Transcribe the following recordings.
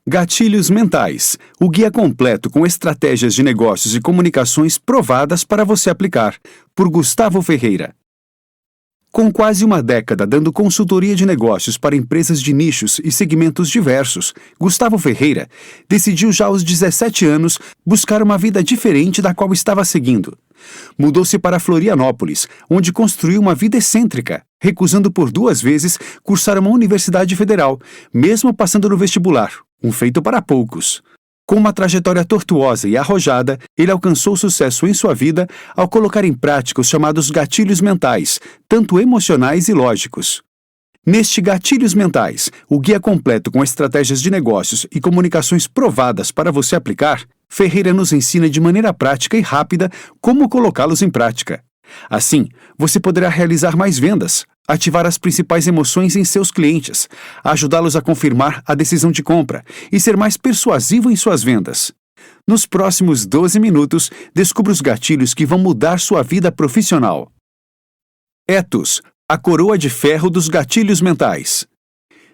Gatilhos Mentais, o guia completo com estratégias de negócios e comunicações provadas para você aplicar, por Gustavo Ferreira. Com quase uma década dando consultoria de negócios para empresas de nichos e segmentos diversos, Gustavo Ferreira decidiu já aos 17 anos buscar uma vida diferente da qual estava seguindo. Mudou-se para Florianópolis, onde construiu uma vida excêntrica, recusando por 2 vezes cursar uma universidade federal, mesmo passando no vestibular, um feito para poucos. Com uma trajetória tortuosa e arrojada, ele alcançou sucesso em sua vida ao colocar em prática os chamados gatilhos mentais, tanto emocionais e lógicos. Neste Gatilhos Mentais, o guia completo com estratégias de negócios e comunicações provadas para você aplicar, Ferreira nos ensina de maneira prática e rápida como colocá-los em prática. Assim, você poderá realizar mais vendas, ativar as principais emoções em seus clientes, ajudá-los a confirmar a decisão de compra e ser mais persuasivo em suas vendas. Nos próximos 12 minutos, descubra os gatilhos que vão mudar sua vida profissional. Ethos, a coroa de ferro dos gatilhos mentais.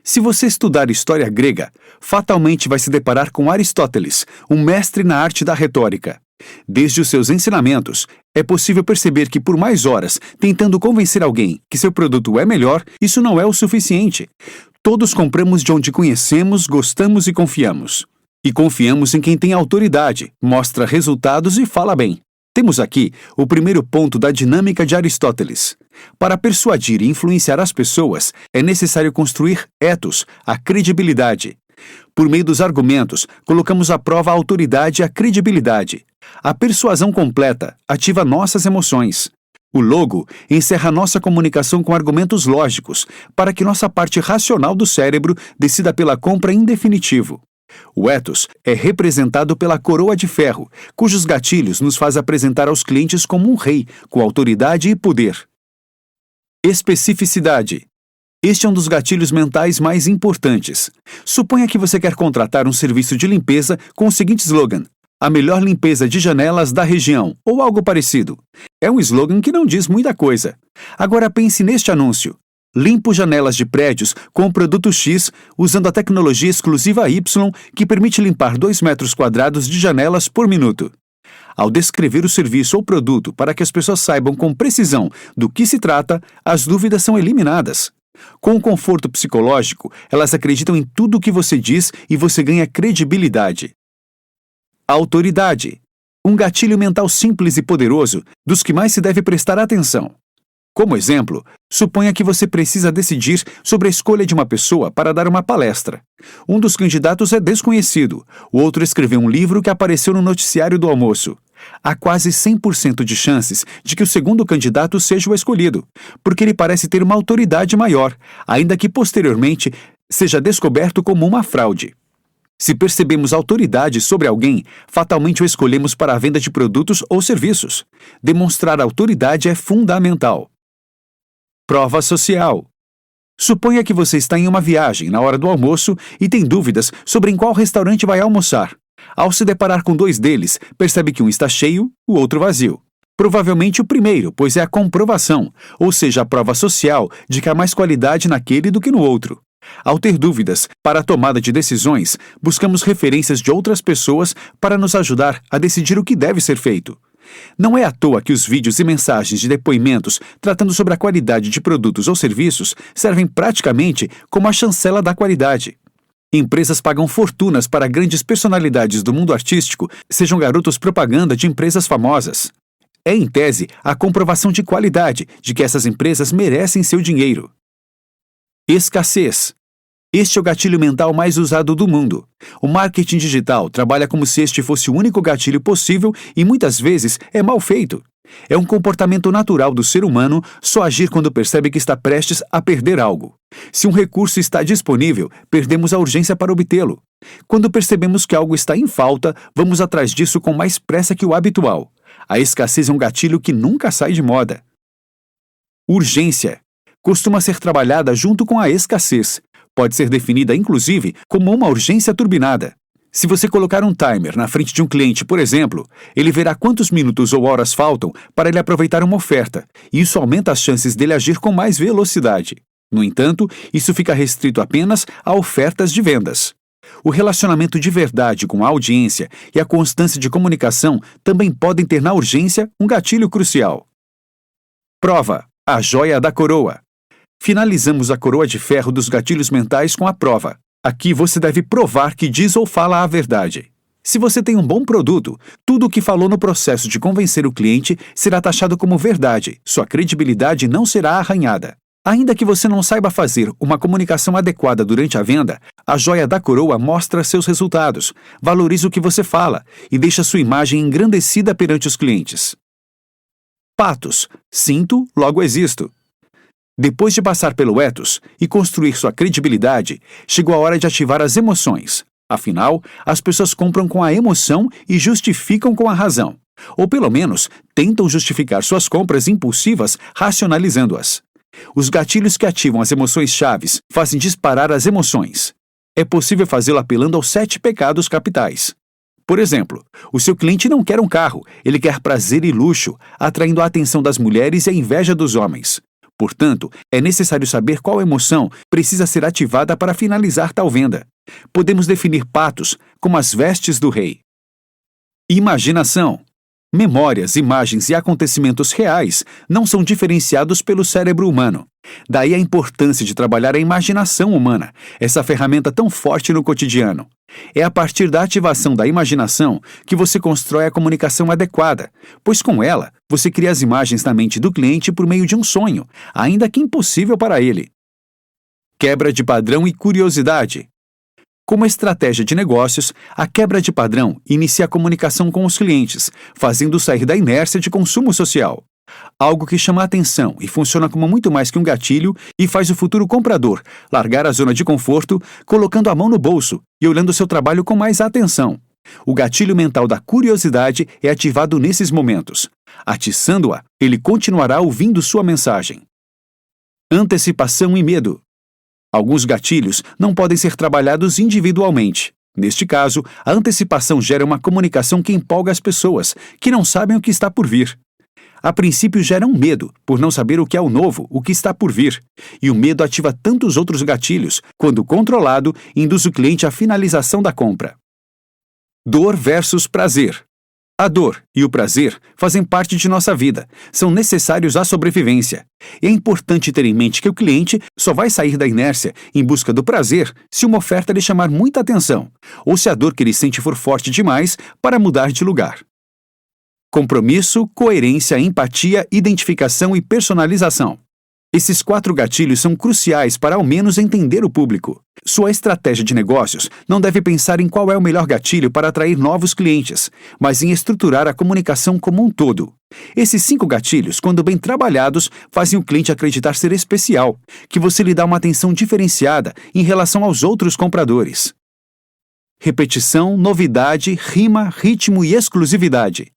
Se você estudar história grega, fatalmente vai se deparar com Aristóteles, um mestre na arte da retórica. Desde os seus ensinamentos, é possível perceber que por mais horas tentando convencer alguém que seu produto é melhor, isso não é o suficiente. Todos compramos de onde conhecemos, gostamos e confiamos. E confiamos em quem tem autoridade, mostra resultados e fala bem. Temos aqui o primeiro ponto da dinâmica de Aristóteles. Para persuadir e influenciar as pessoas, é necessário construir ethos, a credibilidade. Por meio dos argumentos, colocamos à prova a autoridade e a credibilidade. A persuasão completa ativa nossas emoções. O logo encerra nossa comunicação com argumentos lógicos, para que nossa parte racional do cérebro decida pela compra em definitivo. O ethos é representado pela coroa de ferro, cujos gatilhos nos faz apresentar aos clientes como um rei, com autoridade e poder. Especificidade. Este é um dos gatilhos mentais mais importantes. Suponha que você quer contratar um serviço de limpeza com o seguinte slogan: a melhor limpeza de janelas da região, ou algo parecido. É um slogan que não diz muita coisa. Agora pense neste anúncio. Limpo janelas de prédios com o produto X usando a tecnologia exclusiva Y que permite limpar 2 metros quadrados de janelas por minuto. Ao descrever o serviço ou produto para que as pessoas saibam com precisão do que se trata, as dúvidas são eliminadas. Com o conforto psicológico, elas acreditam em tudo o que você diz e você ganha credibilidade. Autoridade. Um gatilho mental simples e poderoso, dos que mais se deve prestar atenção. Como exemplo, suponha que você precisa decidir sobre a escolha de uma pessoa para dar uma palestra. Um dos candidatos é desconhecido, o outro escreveu um livro que apareceu no noticiário do almoço. Há quase 100% de chances de que o segundo candidato seja o escolhido, porque ele parece ter uma autoridade maior, ainda que posteriormente seja descoberto como uma fraude. Se percebemos autoridade sobre alguém, fatalmente o escolhemos para a venda de produtos ou serviços. Demonstrar autoridade é fundamental. Prova social. Suponha que você está em uma viagem na hora do almoço e tem dúvidas sobre em qual restaurante vai almoçar. Ao se deparar com 2 deles, percebe que um está cheio, o outro vazio. Provavelmente o primeiro, pois é a comprovação, ou seja, a prova social de que há mais qualidade naquele do que no outro. Ao ter dúvidas para a tomada de decisões, buscamos referências de outras pessoas para nos ajudar a decidir o que deve ser feito. Não é à toa que os vídeos e mensagens de depoimentos tratando sobre a qualidade de produtos ou serviços servem praticamente como a chancela da qualidade. Empresas pagam fortunas para grandes personalidades do mundo artístico sejam garotos propaganda de empresas famosas. É, em tese, a comprovação de qualidade de que essas empresas merecem seu dinheiro. Escassez. Este é o gatilho mental mais usado do mundo. O marketing digital trabalha como se este fosse o único gatilho possível e muitas vezes é mal feito. É um comportamento natural do ser humano só agir quando percebe que está prestes a perder algo. Se um recurso está disponível, perdemos a urgência para obtê-lo. Quando percebemos que algo está em falta, vamos atrás disso com mais pressa que o habitual. A escassez é um gatilho que nunca sai de moda. Urgência. Costuma ser trabalhada junto com a escassez. Pode ser definida, inclusive, como uma urgência turbinada. Se você colocar um timer na frente de um cliente, por exemplo, ele verá quantos minutos ou horas faltam para ele aproveitar uma oferta, e isso aumenta as chances dele agir com mais velocidade. No entanto, isso fica restrito apenas a ofertas de vendas. O relacionamento de verdade com a audiência e a constância de comunicação também podem ter na urgência um gatilho crucial. Prova: a joia da coroa. Finalizamos a coroa de ferro dos gatilhos mentais com a prova. Aqui você deve provar que diz ou fala a verdade. Se você tem um bom produto, tudo o que falou no processo de convencer o cliente será taxado como verdade, sua credibilidade não será arranhada. Ainda que você não saiba fazer uma comunicação adequada durante a venda, a joia da coroa mostra seus resultados, valoriza o que você fala e deixa sua imagem engrandecida perante os clientes. Patos: sinto, logo existo. Depois de passar pelo ethos e construir sua credibilidade, chegou a hora de ativar as emoções. Afinal, as pessoas compram com a emoção e justificam com a razão. Ou pelo menos, tentam justificar suas compras impulsivas racionalizando-as. Os gatilhos que ativam as emoções chaves fazem disparar as emoções. É possível fazê-lo apelando aos 7 pecados capitais. Por exemplo, o seu cliente não quer um carro, ele quer prazer e luxo, atraindo a atenção das mulheres e a inveja dos homens. Portanto, é necessário saber qual emoção precisa ser ativada para finalizar tal venda. Podemos definir patos como as vestes do rei. Imaginação. Memórias, imagens e acontecimentos reais não são diferenciados pelo cérebro humano. Daí a importância de trabalhar a imaginação humana, essa ferramenta tão forte no cotidiano. É a partir da ativação da imaginação que você constrói a comunicação adequada, pois com ela você cria as imagens na mente do cliente por meio de um sonho, ainda que impossível para ele. Quebra de padrão e curiosidade. Como estratégia de negócios, a quebra de padrão inicia a comunicação com os clientes, fazendo sair da inércia de consumo social. Algo que chama a atenção e funciona como muito mais que um gatilho e faz o futuro comprador largar a zona de conforto, colocando a mão no bolso e olhando seu trabalho com mais atenção. O gatilho mental da curiosidade é ativado nesses momentos. Atiçando-a, ele continuará ouvindo sua mensagem. Antecipação e medo. Alguns gatilhos não podem ser trabalhados individualmente. Neste caso, a antecipação gera uma comunicação que empolga as pessoas, que não sabem o que está por vir. A princípio gera um medo, por não saber o que é o novo, o que está por vir. E o medo ativa tantos outros gatilhos, quando controlado, induz o cliente à finalização da compra. Dor versus prazer. A dor e o prazer fazem parte de nossa vida, são necessários à sobrevivência. E é importante ter em mente que o cliente só vai sair da inércia em busca do prazer se uma oferta lhe chamar muita atenção, ou se a dor que ele sente for forte demais para mudar de lugar. Compromisso, coerência, empatia, identificação e personalização. Esses 4 gatilhos são cruciais para ao menos entender o público. Sua estratégia de negócios não deve pensar em qual é o melhor gatilho para atrair novos clientes, mas em estruturar a comunicação como um todo. Esses 5 gatilhos, quando bem trabalhados, fazem o cliente acreditar ser especial, que você lhe dá uma atenção diferenciada em relação aos outros compradores. Repetição, novidade, rima, ritmo e exclusividade.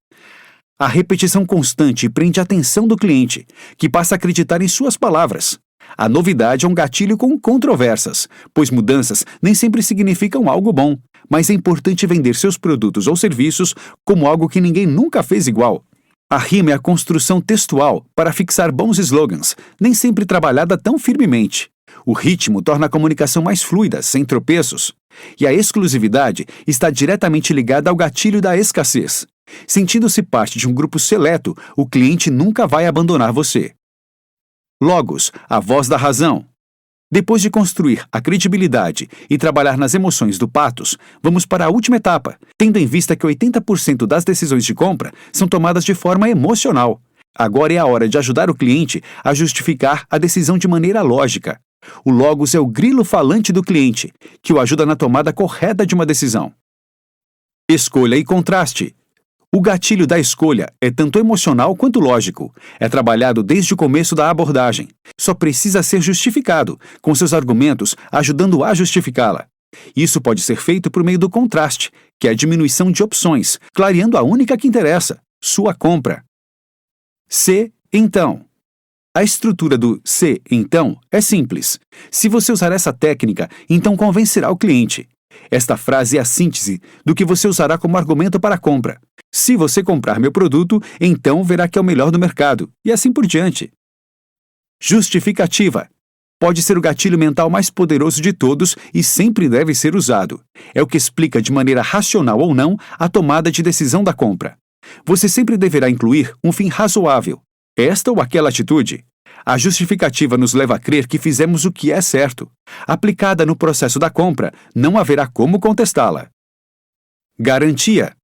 A repetição constante prende a atenção do cliente, que passa a acreditar em suas palavras. A novidade é um gatilho com controvérsias, pois mudanças nem sempre significam algo bom, mas é importante vender seus produtos ou serviços como algo que ninguém nunca fez igual. A rima é a construção textual para fixar bons slogans, nem sempre trabalhada tão firmemente. O ritmo torna a comunicação mais fluida, sem tropeços. E a exclusividade está diretamente ligada ao gatilho da escassez. Sentindo-se parte de um grupo seleto, o cliente nunca vai abandonar você. Logos, a voz da razão. Depois de construir a credibilidade e trabalhar nas emoções do patos, vamos para a última etapa, tendo em vista que 80% das decisões de compra são tomadas de forma emocional. Agora é a hora de ajudar o cliente a justificar a decisão de maneira lógica. O logos é o grilo falante do cliente, que o ajuda na tomada correta de uma decisão. Escolha e contraste. O gatilho da escolha é tanto emocional quanto lógico. É trabalhado desde o começo da abordagem. Só precisa ser justificado, com seus argumentos ajudando a justificá-la. Isso pode ser feito por meio do contraste, que é a diminuição de opções, clareando a única que interessa, sua compra. Se, então. A estrutura do se, então, é simples. Se você usar essa técnica, então convencerá o cliente. Esta frase é a síntese do que você usará como argumento para a compra. Se você comprar meu produto, então verá que é o melhor do mercado, e assim por diante. Justificativa. Pode ser o gatilho mental mais poderoso de todos e sempre deve ser usado. É o que explica de maneira racional ou não a tomada de decisão da compra. Você sempre deverá incluir um fim razoável, esta ou aquela atitude. A justificativa nos leva a crer que fizemos o que é certo. Aplicada no processo da compra, não haverá como contestá-la. Garantia.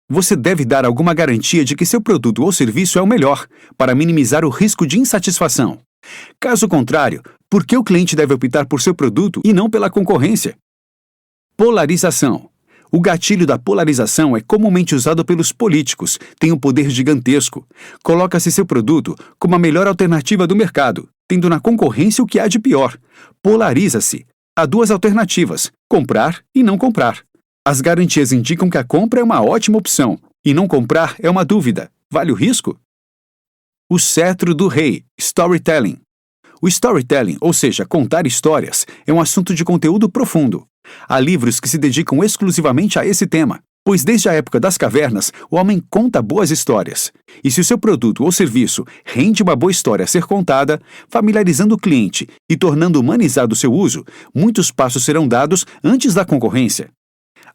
Você deve dar alguma garantia de que seu produto ou serviço é o melhor, para minimizar o risco de insatisfação. Caso contrário, por que o cliente deve optar por seu produto e não pela concorrência? Polarização. O gatilho da polarização é comumente usado pelos políticos, tem um poder gigantesco. Coloca-se seu produto como a melhor alternativa do mercado, tendo na concorrência o que há de pior. Polariza-se. Há duas alternativas, comprar e não comprar. As garantias indicam que a compra é uma ótima opção, e não comprar é uma dúvida. Vale o risco? O cetro do rei, storytelling. O storytelling, ou seja, contar histórias, é um assunto de conteúdo profundo. Há livros que se dedicam exclusivamente a esse tema, pois desde a época das cavernas, o homem conta boas histórias. E se o seu produto ou serviço rende uma boa história a ser contada, familiarizando o cliente e tornando humanizado o seu uso, muitos passos serão dados antes da concorrência.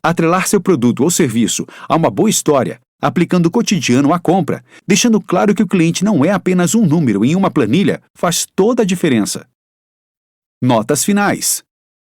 Atrelar seu produto ou serviço a uma boa história, aplicando o cotidiano à compra, deixando claro que o cliente não é apenas um número em uma planilha, faz toda a diferença. Notas finais.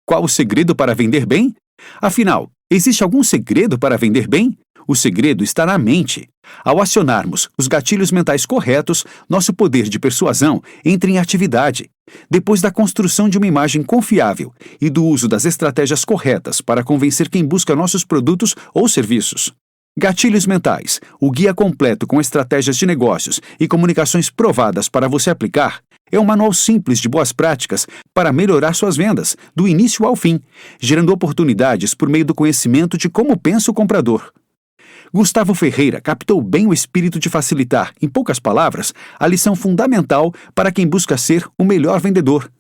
Qual o segredo para vender bem? Afinal, existe algum segredo para vender bem? O segredo está na mente. Ao acionarmos os gatilhos mentais corretos, nosso poder de persuasão entra em atividade. Depois da construção de uma imagem confiável e do uso das estratégias corretas para convencer quem busca nossos produtos ou serviços. Gatilhos mentais, o guia completo com estratégias de negócios e comunicações provadas para você aplicar, é um manual simples de boas práticas para melhorar suas vendas, do início ao fim, gerando oportunidades por meio do conhecimento de como pensa o comprador. Gustavo Ferreira captou bem o espírito de facilitar, em poucas palavras, a lição fundamental para quem busca ser o melhor vendedor.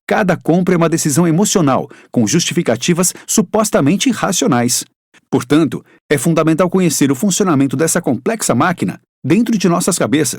Cada compra é uma decisão emocional, com justificativas supostamente racionais. Portanto, é fundamental conhecer o funcionamento dessa complexa máquina dentro de nossas cabeças.